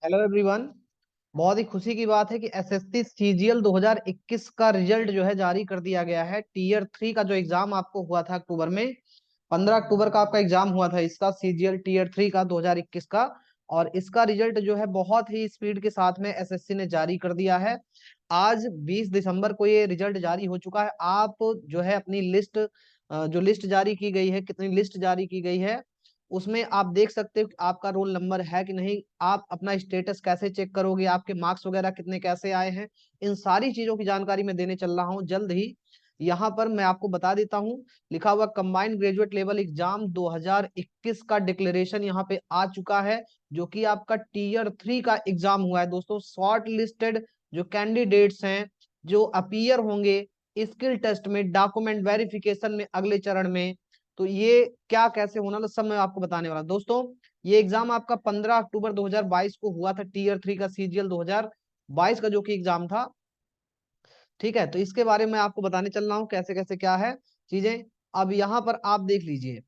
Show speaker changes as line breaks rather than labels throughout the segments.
Hello everyone. बहुत ही खुशी की बात है कि एसएससी सीजीएल 2021 का रिजल्ट जो है जारी कर दिया गया है। टीयर 3 का जो एग्जाम आपको हुआ था अक्टूबर में, 15 अक्टूबर का आपका एग्जाम हुआ था इसका सीजीएल टीयर 3 का 2021 का। और इसका रिजल्ट जो है बहुत ही स्पीड के साथ में एसएससी ने जारी कर दिया है। आज 20 दिसंबर को ये रिजल्ट जारी हो चुका है। आप जो है अपनी लिस्ट, जो लिस्ट जारी की गई है, कितनी लिस्ट जारी की गई है, उसमें आप देख सकते हो कि आपका रोल नंबर है कि नहीं। आप अपना स्टेटस कैसे चेक करोगे, आपके मार्क्स वगैरह कितने कैसे आए हैं, इन सारी चीजों की जानकारी मैं देने चल रहा हूं जल्द ही। यहाँ पर मैं आपको बता देता हूँ, लिखा हुआ कंबाइंड ग्रेजुएट लेवल एग्जाम 2021 का डिक्लेरेशन यहाँ पे आ चुका है, जो कि आपका टीयर 3 का एग्जाम हुआ है दोस्तों। शॉर्ट लिस्टेड जो कैंडिडेट्स हैं, जो अपीयर होंगे स्किल टेस्ट में, डॉक्यूमेंट वेरिफिकेशन में अगले चरण में, तो ये क्या कैसे होना तो सब मैं आपको बताने वाला हूं। दोस्तों, ये एग्जाम आपका 15 अक्टूबर 2022 को हुआ था, टीयर 3 का सीजीएल 2022 का जो कि एग्जाम था। ठीक है, तो इसके बारे में आपको बताने चल रहा हूँ कैसे कैसे क्या है चीजें। अब यहाँ पर आप देख लीजिए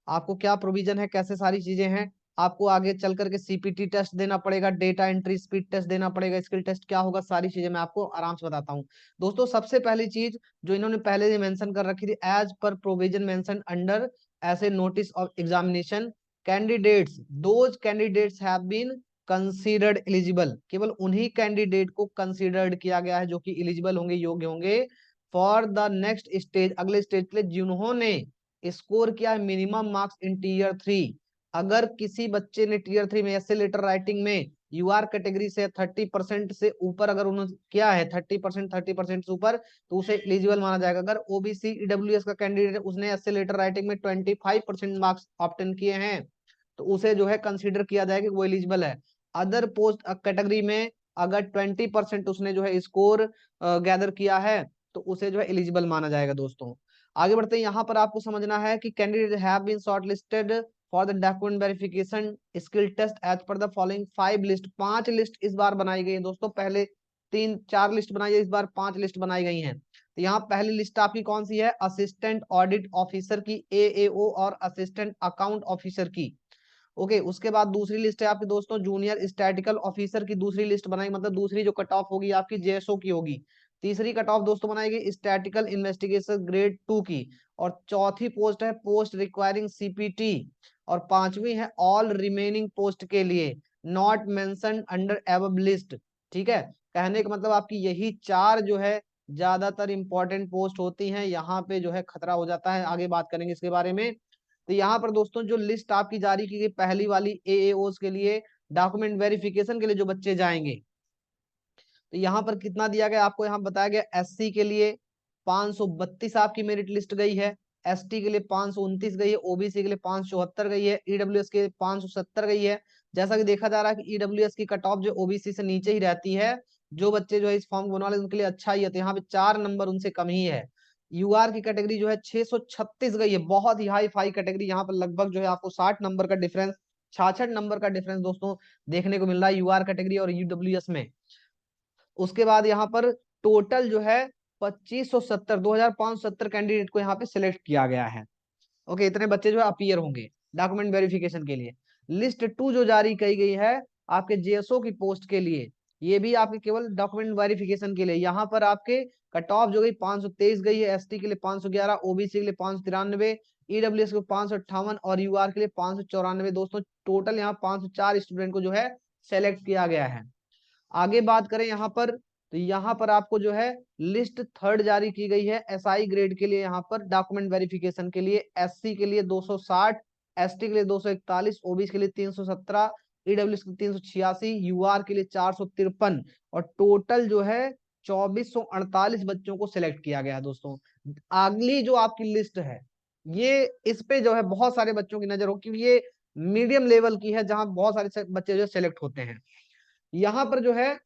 आपको क्या प्रोविजन है, कैसे सारी चीजें हैं। आपको आगे चल करके सीपीटी टेस्ट देना पड़ेगा, डेटा एंट्री स्पीड टेस्ट देना पड़ेगा, स्किल टेस्ट क्या होगा, सारी चीजें मैं आपको आराम से बताता हूँ। दोस्तों, सबसे पहली चीज जो इन्होंने पहले मेंशन कर रखी थी, as per provision mention under ऐसे notice of examination, candidates those candidates have been considered eligible, केवल उन्हीं कैंडिडेट को कंसीडर्ड किया गया है जो कि एलिजिबल होंगे, योग्य होंगे फॉर द नेक्स्ट स्टेज, अगले स्टेज के लिए, जिन्होंने स्कोर किया है मिनिमम मार्क्स इन टीयर 3। अगर किसी बच्चे ने टीयर 3 में ऐसे लेटर राइटिंग में यूआर कैटेगरी से 30% से ऊपर अगर उन्होंने किया है, 30% से ऊपर, तो उसे एलिजिबल माना जाएगा। अगर ओबीसी ईडब्ल्यूएस का कैंडिडेट है, उसने ऐसे लेटर राइटिंग में 25% मार्क्स ऑब्टेन किए हैं, तो उसे जो है कंसीडर किया जाएगा कि वो एलिजिबल है। अदर पोस्ट कैटेगरी में अगर 20% उसने जो है स्कोर गैदर किया है, तो उसे जो है एलिजिबल माना जाएगा। दोस्तों, आगे बढ़ते हैं। यहाँ पर आपको समझना है कि candidate have been shortlisted for the document verification skill test as per the following 5 list. 5 list इस बार बनाई गई है दोस्तों। पहले 3-4 लिस्ट बनाई है, इस बार 5 लिस्ट बनाई गई हैं। तो यहाँ पहली लिस्ट आपकी कौन सी है, असिस्टेंट ऑडिट ऑफिसर की, एएओ और असिस्टेंट अकाउंट ऑफिसर की। ओके, उसके बाद दूसरी लिस्ट है आपके दोस्तों जूनियर स्टैटिकल ऑफिसर की, दूसरी लिस्ट बनाई, मतलब दूसरी जो कट ऑफ होगी आपकी जेएसओ की होगी। तीसरी कट ऑफ दोस्तों बनाएगी स्टैटिकल इन्वेस्टिगेशन ग्रेड 2 की। और चौथी पोस्ट है पोस्ट रिक्वायरिंग सीपीटी। और पांचवी है ऑल रिमेनिंग पोस्ट के लिए not mention under above list. ठीक है, कहने का मतलब आपकी यही चार जो है ज्यादातर इंपॉर्टेंट पोस्ट होती हैं, यहाँ पे जो है खतरा हो जाता है। आगे बात करेंगे इसके बारे में। तो यहाँ पर दोस्तों जो लिस्ट आपकी जारी की गई, पहली वाली एएओस के लिए, डॉक्यूमेंट वेरिफिकेशन के लिए जो बच्चे जाएंगे, तो यहाँ पर कितना दिया गया आपको, यहाँ बताया गया एससी के लिए 532 आपकी मेरिट लिस्ट गई है, एसटी के लिए 529 गई है, ओबीसी के लिए 574 गई है, ईडब्ल्यूएस के लिए 570 गई है। जैसा कि देखा जा रहा है कि ईडब्ल्यूएस की कट ऑफ जो ओबीसी से नीचे ही रहती है, जो बच्चे जो है इस फॉर्म को बनवा वाले उनके लिए अच्छा ही है, तो यहाँ पे 4 नंबर उनसे कम ही है। यूआर की कैटेगरी जो है 636 गई है, बहुत ही हाई फाई कैटेगरी। यहाँ पर लगभग जो है आपको 60 नंबर का डिफरेंस, 66 नंबर का डिफरेंस दोस्तों देखने को मिल रहा है यूआर कैटेगरी और यूडब्ल्यूएस में। उसके बाद यहाँ पर टोटल जो है 2570 कैंडिडेट को यहाँ पे सिलेक्ट किया गया है। ओके, इतने बच्चे जो है अपीयर होंगे डॉक्यूमेंट वेरिफिकेशन के लिए। लिस्ट 2 जो जारी की गई है आपके जेएसओ की पोस्ट के लिए, ये भी आपके केवल डॉक्यूमेंट वेरिफिकेशन के लिए। यहाँ पर आपके कट ऑफ जो गई 523 गई है, एसटी के लिए 511, ओबीसी के लिए 593, ईडब्ल्यूएस को 558 और यूआर के लिए 594। दोस्तों, टोटल यहाँ 504 स्टूडेंट को जो है सेलेक्ट किया गया है। आगे बात करें यहाँ पर, तो यहाँ पर आपको जो है लिस्ट 3rd जारी की गई है एसआई ग्रेड के लिए। यहाँ पर डॉक्यूमेंट वेरिफिकेशन के लिए एससी के लिए 260, एसटी के लिए 241, ओबीसी के लिए 317, ईडब्ल्यूएस के लिए 386, यूआर के लिए 453। और टोटल जो है 2448 बच्चों को सिलेक्ट किया गया है। दोस्तों, अगली जो आपकी लिस्ट है, ये इस पे जो है बहुत सारे बच्चों की नजर हो, क्योंकि ये मीडियम लेवल की है जहां बहुत सारे बच्चे जो सेलेक्ट होते हैं। यहाँ पर जो है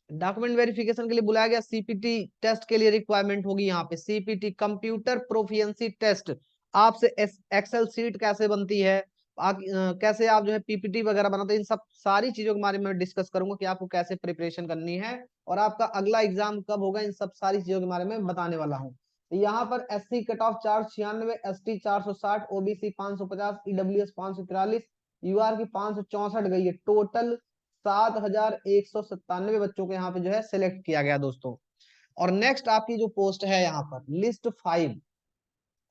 डॉक्यूमेंट वेरिफिकेशन के लिए बुलाया गया, सीपीटी टेस्ट के लिए रिक्वायरमेंट होगी यहाँ पे सीपीटी कंप्यूटर प्रोफिशिएंसी टेस्ट। आपसे एक्सेल सीट कैसे बनती है, कैसे आप जो है पीपीटी वगैरह बनाते हैं, इन सब सारी चीजों के बारे में डिस्कस करूंगा कि आपको कैसे प्रिपरेशन करनी है और आपका अगला एग्जाम कब होगा, इन सब सारी चीजों के बारे में बताने वाला हूँ। तो यहाँ पर SC cut off 496, ST 460, OBC 550, EWS 543, UR की 564 गई है। टोटल 7,197 बच्चों को यहाँ पे जो है सिलेक्ट किया गया दोस्तों। और नेक्स्ट आपकी जो पोस्ट है यहाँ पर लिस्ट 5।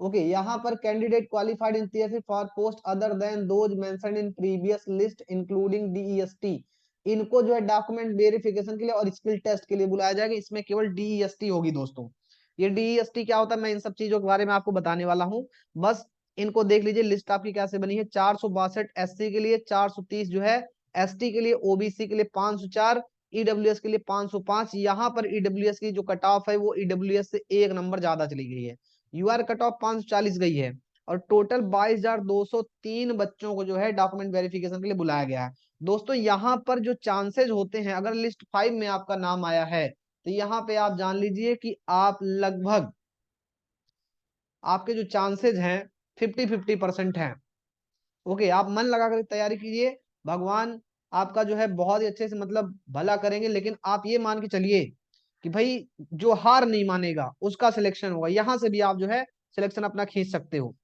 ओके, यहाँ पर candidate qualified in TSC for post other than those mentioned in previous list including DEST, इनको जो है डॉक्यूमेंट वेरिफिकेशन के लिए और स्किल टेस्ट के लिए बुलाया जाएगा। इसमें केवल डीईएसटी होगी दोस्तों। ये डीईएसटी क्या होता है, मैं इन सब चीजों के बारे में आपको बताने वाला हूँ, बस इनको देख लीजिए। लिस्ट आपकी कैसे बनी है, 462 एससी के लिए, 430 जो है एसटी के लिए, ओबीसी के लिए 504, ईडब्ल्यूएस के लिए 505। यहाँ पर ईडब्ल्यूएस की जो कट ऑफ है वो ईडब्ल्यूएस से 1 नंबर ज्यादा चली गई है, यूआर कट ऑफ 540 गई है। और टोटल 22,203 बच्चों को जो है डॉक्यूमेंट वेरिफिकेशन के लिए बुलाया गया है दोस्तों। यहाँ पर जो चांसेस होते हैं, अगर लिस्ट 5 में आपका नाम आया है तो यहाँ पे आप जान लीजिए कि आप लगभग, आपके जो चांसेस हैं 50-50% हैं। ओके, आप मन लगा कर तैयारी कीजिए, भगवान आपका जो है बहुत ही अच्छे से मतलब भला करेंगे। लेकिन आप ये मान के चलिए कि भाई जो हार नहीं मानेगा उसका सिलेक्शन होगा, यहां से भी आप जो है सिलेक्शन अपना खींच सकते हो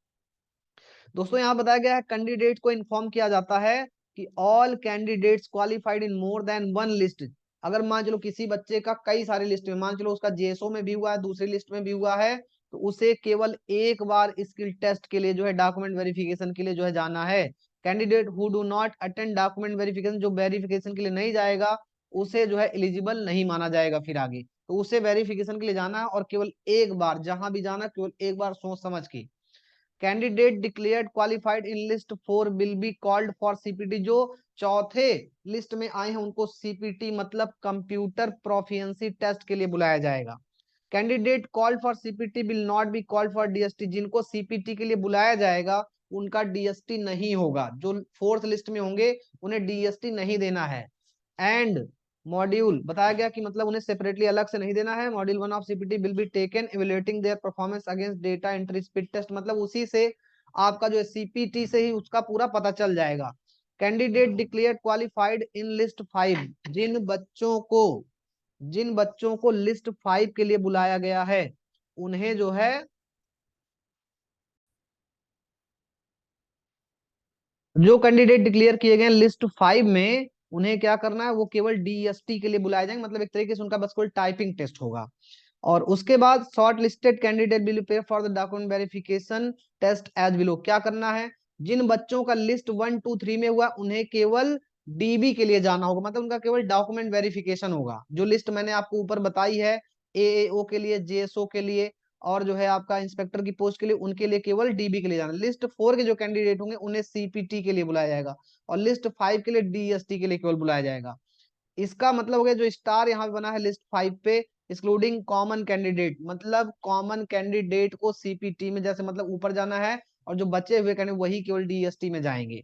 दोस्तों। यहाँ बताया गया है कैंडिडेट को इन्फॉर्म किया जाता है कि all candidates qualified in more than one list. अगर मान चलो किसी बच्चे का कई सारे लिस्ट में, मान चलो उसका जेएसओ में भी हुआ है, दूसरी लिस्ट में भी हुआ है, तो उसे केवल एक बार स्किल टेस्ट के लिए जो है डॉक्यूमेंट वेरिफिकेशन के लिए जो है जाना है। Candidate who do not attend document verification, जो वेरिफिकेशन के लिए नहीं जाएगा उसे जो है एलिजिबल नहीं माना जाएगा फिर आगे, तो उसे वेरिफिकेशन के लिए जाना है और केवल एक बार, जहां भी जाना केवल एक बार सोच समझ के। Candidate declared qualified in list 4 will be called for CPT, जो चौथे लिस्ट में आए हैं उनको सीपीटी मतलब कंप्यूटर प्रोफिशिएंसी टेस्ट के लिए बुलाया जाएगा। Candidate called for CPT will not be called for DST, जिनको सीपीटी के लिए बुलाया जाएगा उनका डीएसटी नहीं होगा, जो फोर्थ लिस्ट में होंगे उन्हें डीएसटी नहीं देना है। एंड मॉड्यूल बताया गया कि मतलब उन्हें सेपरेटली अलग से नहीं देना है। Module 1 of CPT will be taken evaluating their performance against data entry speed test, मतलब उसी से आपका जो है सीपीटी से ही उसका पूरा पता चल जाएगा। Candidate declare qualified in list 5, जिन बच्चों को लिस्ट 5 के लिए बुलाया गया है उन्हें जो है, जो कैंडिडेट डिक्लेयर किए गए लिस्ट 5 में उन्हें क्या करना है, वो केवल डीएसटी के लिए बुलाए जाएंगे, मतलब एक तरीके से उनका बस कोई टाइपिंग टेस्ट होगा। और उसके बाद short listed candidate will pay for the document verification test as below. क्या करना है, जिन बच्चों का लिस्ट 1, 2, 3 में हुआ उन्हें केवल डीबी के लिए जाना होगा, मतलब उनका केवल डॉक्यूमेंट वेरिफिकेशन होगा। जो लिस्ट मैंने आपको ऊपर बताई है एएओ के लिए, जेएसओ के लिए और जो है आपका इंस्पेक्टर की पोस्ट के लिए, उनके लिए केवल डीबी के लिए जाना। लिस्ट 4 के जो कैंडिडेट होंगे उन्हें सीपीटी के लिए बुलाया जाएगा और लिस्ट 5 के लिए डीएसटी के लिए केवल बुलाया जाएगा। इसका मतलब हो गया जो स्टार यहाँ पे बना है लिस्ट 5 पे, इंक्लूडिंग कॉमन कैंडिडेट, मतलब कॉमन कैंडिडेट को सीपीटी में जैसे मतलब ऊपर जाना है और जो बचे हुए कैंडिडेट वही केवल डीएसटी में जाएंगे।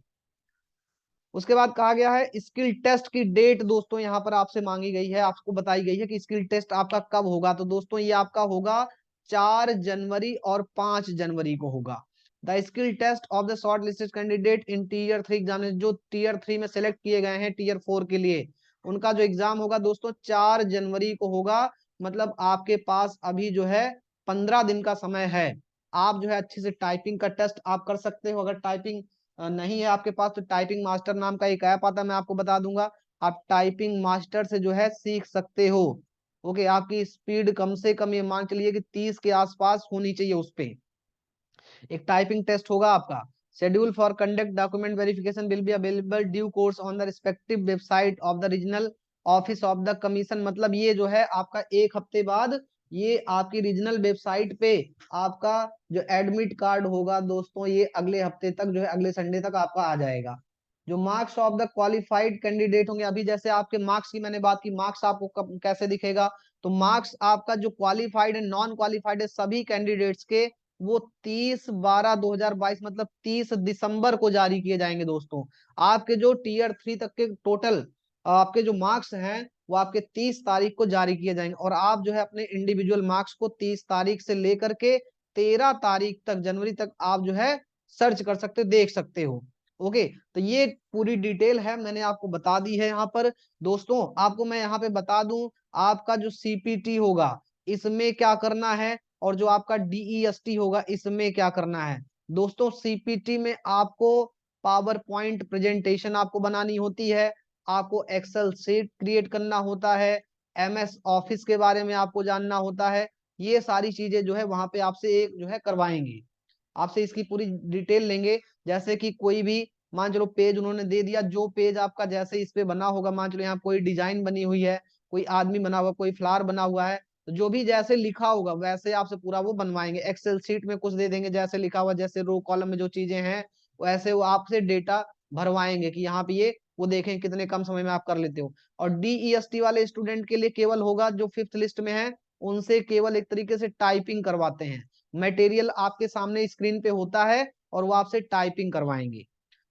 उसके बाद कहा गया है स्किल टेस्ट की डेट दोस्तों यहाँ पर आपसे मांगी गई है, आपको बताई गई है कि स्किल टेस्ट आपका कब होगा। तो दोस्तों ये आपका होगा 4 जनवरी और 5 जनवरी को होगा। The skill test of the short listed candidate in tier 3 exam, जो टीयर 3 में सेलेक्ट किए गए हैं टीयर 4 के लिए, उनका जो एग्जाम होगा दोस्तों 4 जनवरी को होगा। मतलब आपके पास अभी जो है 15 दिन का समय है। आप जो है अच्छे से टाइपिंग का टेस्ट आप कर सकते हो। अगर टाइपिंग नहीं है आपके पास तो टाइपिंग मास्टर नाम का एक ऐप आता है, मैं आपको बता दूंगा, आप टाइपिंग मास्टर से जो है सीख सकते हो। ओके, आपकी स्पीड कम से कम ये मान चलिए कि 30 के आसपास होनी चाहिए उस पे। एक टाइपिंग टेस्ट होगा आपका। Schedule for conduct document verification will be available due course on the respective website of the regional office of the commission, मतलब ये जो है आपका 1 हफ्ते बाद ये आपकी रीजनल वेबसाइट पे आपका जो एडमिट कार्ड होगा दोस्तों, ये अगले हफ्ते तक जो है अगले संडे तक आपका आ जाएगा। जो marks of the qualified candidate होंगे, अभी जैसे आपके मार्क्स की मैंने बात की, मार्क्स आपको कैसे दिखेगा, तो मार्क्स आपका जो क्वालिफाइड है नॉन क्वालिफाइड है सभी कैंडिडेट्स के, वो 30/12/2022 मतलब 30 दिसंबर को जारी किए जाएंगे दोस्तों। आपके जो टीयर 3 तक के टोटल आपके जो मार्क्स हैं वो आपके 30 तारीख को जारी किए जाएंगे और आप जो है अपने इंडिविजुअल मार्क्स को 30 तारीख से लेकर के 13 तारीख तक, जनवरी तक आप जो है सर्च कर सकते हो, देख सकते हो। ओके, तो ये पूरी डिटेल है मैंने आपको बता दी है यहाँ पर दोस्तों। आपको मैं यहाँ पे बता दूं, आपका जो सीपीटी होगा इसमें क्या करना है और जो आपका डीईएसटी होगा इसमें क्या करना है दोस्तों। सीपीटी में आपको पावर पॉइंट प्रेजेंटेशन आपको बनानी होती है, आपको एक्सेल शीट क्रिएट करना होता है, MS ऑफिस के बारे में आपको जानना होता है। ये सारी चीजें जो है वहां पे आपसे एक जो है करवाएंगे, आपसे इसकी पूरी डिटेल लेंगे। जैसे कि कोई भी मान चलो पेज उन्होंने दे दिया, जो पेज आपका जैसे इस पे बना होगा, मान चलो यहाँ कोई डिजाइन बनी हुई है, कोई आदमी बना हुआ, कोई फ्लावर बना हुआ है, तो जो भी जैसे लिखा होगा वैसे आपसे पूरा वो बनवाएंगे। एक्सेल शीट में कुछ दे देंगे जैसे लिखा हुआ, जैसे रो कॉलम में जो चीजें हैं वैसे वो आपसे डेटा भरवाएंगे कि यहाँ पे ये वो देखें कितने कम समय में आप कर लेते हो। और DEST वाले स्टूडेंट के लिए केवल होगा जो 5th लिस्ट में है, उनसे केवल एक तरीके से टाइपिंग करवाते हैं। मटेरियल आपके सामने स्क्रीन पे होता है और वो आपसे टाइपिंग करवाएंगे।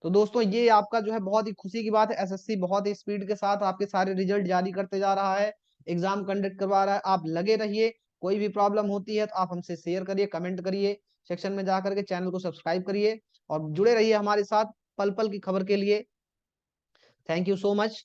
तो दोस्तों ये आपका जो है बहुत ही खुशी की बात है, SSC बहुत ही स्पीड के साथ आपके सारे रिजल्ट जारी करते जा रहा है, एग्जाम कंडक्ट करवा रहा है। आप लगे रहिए, कोई भी प्रॉब्लम होती है तो आप हमसे शेयर करिए, कमेंट करिए, सेक्शन में जाकर के चैनल को सब्सक्राइब करिए और जुड़े रहिए हमारे साथ पल पल की खबर के लिए। Thank you so much.